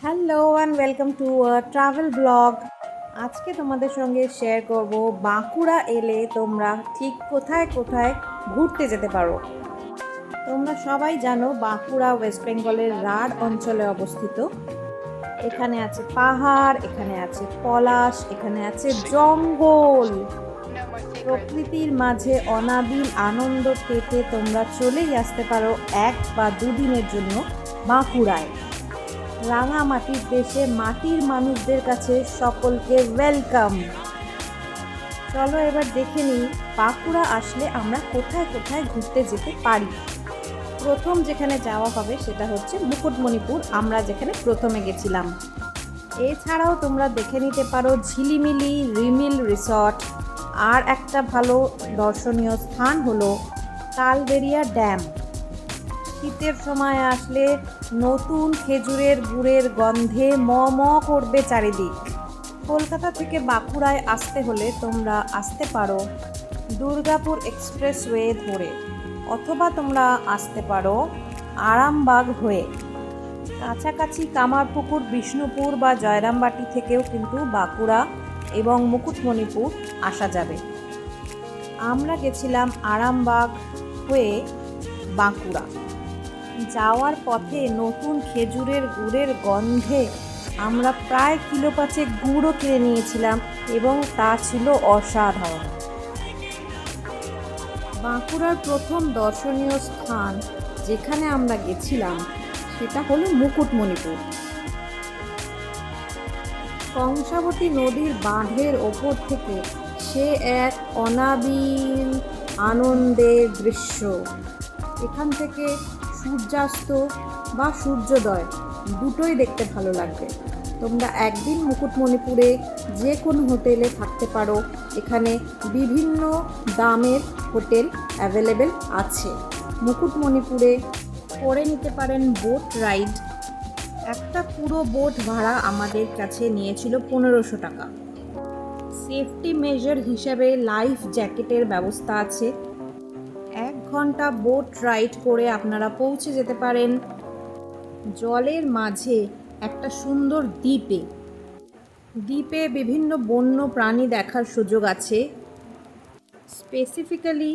Hello and welcome to travel blog. আজকে তোমাদের সঙ্গে শেয়ার করব বাঁকুড়া এলে তোমরা ঠিক কোথায় কোথায় ঘুরতে যেতে পারো। তোমরা সবাই জানো বাঁকুড়া ওয়েস্ট বেঙ্গলের রাঢ় অঞ্চলে অবস্থিত। এখানে আছে পাহাড়, এখানে আছে পলাশ, এখানে আছে জঙ্গল। প্রকৃতির মাঝে অনাবিল আনন্দ পেতে তোমরা চলেই আসতে পারো 1 বা 2 দিনের জন্য বাঁকুড়ায়। রাঙামাটির দেশে মাটির মানুষদের কাছে সকলকে ওয়েলকাম। চলো এবার দেখে নিই বাঁকুড়া আসলে আমরা কোথায় কোথায় ঘুরতে যেতে পারি। প্রথম যেখানে যাওয়া হবে সেটা হচ্ছে মুকুটমণিপুর, আমরা যেখানে প্রথমে গেছিলাম। এছাড়াও তোমরা দেখে নিতে পারো ঝিলিমিলি রিমিল রিসর্ট। আর একটা ভালো দর্শনীয় স্থান হলো তালবেরিয়া ড্যাম। শীতের সময় আসলে নতুন খেজুরের গুড়ের গন্ধে ম ম করবে চারিদিক। কলকাতা থেকে বাঁকুড়ায় আসতে হলে তোমরা আসতে পারো দুর্গাপুর এক্সপ্রেসওয়ে ধরে, অথবা তোমরা আসতে পারো আরামবাগ হয়ে। কাছাকাছি কামারপুকুর, বিষ্ণুপুর বা জয়রামবাটি থেকেও কিন্তু বাঁকুড়া এবং মুকুটমণিপুর আসা যাবে। আমরা গেছিলাম আরামবাগ হয়ে বাঁকুড়া। যাওয়ার পথে নতুন খেজুরের গুড়ের গন্ধে আমরা প্রায় কিলো 5 গুড়ও কিনে নিয়েছিলাম এবং তা ছিল অসাধারণ। বাঁকুড়ার প্রথম দর্শনীয় স্থান যেখানে আমরা গেছিলাম সেটা হলো মুকুটমণিপুর। কংসাবতী নদীর বাঁধের ওপর থেকে সে এক অনাবিল আনন্দের দৃশ্য। এখান থেকে সূর্যাস্ত বা সূর্যোদয় দুটোই দেখতে ভালো লাগবে। তোমরা একদিন মুকুটমণিপুরে যে কোনো হোটেলে থাকতে পারো, এখানে বিভিন্ন দামের হোটেল অ্যাভেলেবেল আছে। মুকুটমণিপুরে করে নিতে পারেন বোট রাইড। একটা পুরো বোট ভাড়া আমাদের কাছে নিয়েছিল 1500 টাকা। সেফটি মেজার হিসাবে লাইফ জ্যাকেটের ব্যবস্থা আছে। 1 ঘন্টা বোট রাইড করে আপনারা পৌঁছে যেতে পারেন জলের মাঝে একটা সুন্দর দ্বীপে। দ্বীপে বিভিন্ন বন্য প্রাণী দেখার সুযোগ আছে। স্পেসিফিক্যালি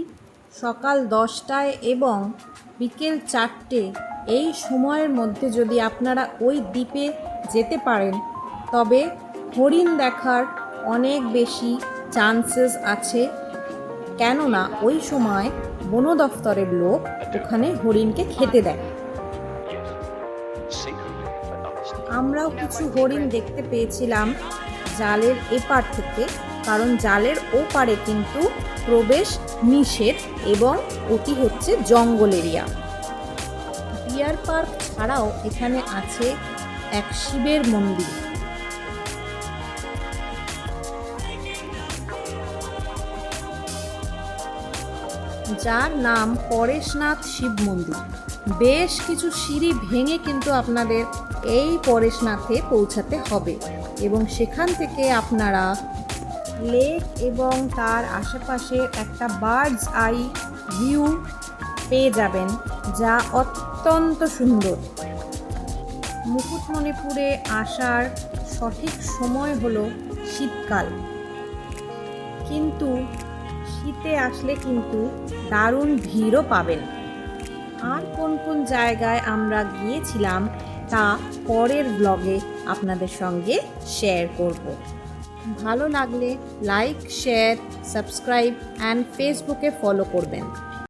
সকাল 10টায় এবং বিকেল 4টে এই সময়ের মধ্যে যদি আপনারা ওই দ্বীপে যেতে পারেন তবে হরিণ দেখার অনেক বেশি চান্সেস আছে, কেননা ওই সময় বন দফতরের লোক ওখানে হরিণকে খেতে দেয়। আমরাও কিছু হরিণ দেখতে পেয়েছিলাম জালের এপার থেকে, কারণ জালের ওপারে কিন্তু প্রবেশ নিষেধ এবং ওটি হচ্ছে জঙ্গল এরিয়া। ডিয়ার পার্ক ছাড়াও এখানে আছে এক শিবের মন্দির। যার নাম পরেশনাথ শিব মন্দির। বেশ কিছু সিঁড়ি ভেঙে কিন্তু আপনাদের এই পরেশনাথে পৌঁছাতে হবে এবং সেখান থেকে আপনারা লেক এবং তার আশেপাশের একটা বার্ডস আই ভিউ পেয়ে যাবেন, যা অত্যন্ত সুন্দর। মুকুটমণিপুরে আসার সঠিক সময় হলো শীতকাল, কিন্তু শীতে আসলে কিন্তু দারুণ ভিড়ও পাবেন। আর কোন কোন জায়গায় আমরা গিয়েছিলাম তা পরের ব্লগে আপনাদের সঙ্গে শেয়ার করব। ভালো লাগলে লাইক, শেয়ার, সাবস্ক্রাইব অ্যান্ড ফেসবুকে ফলো করবেন।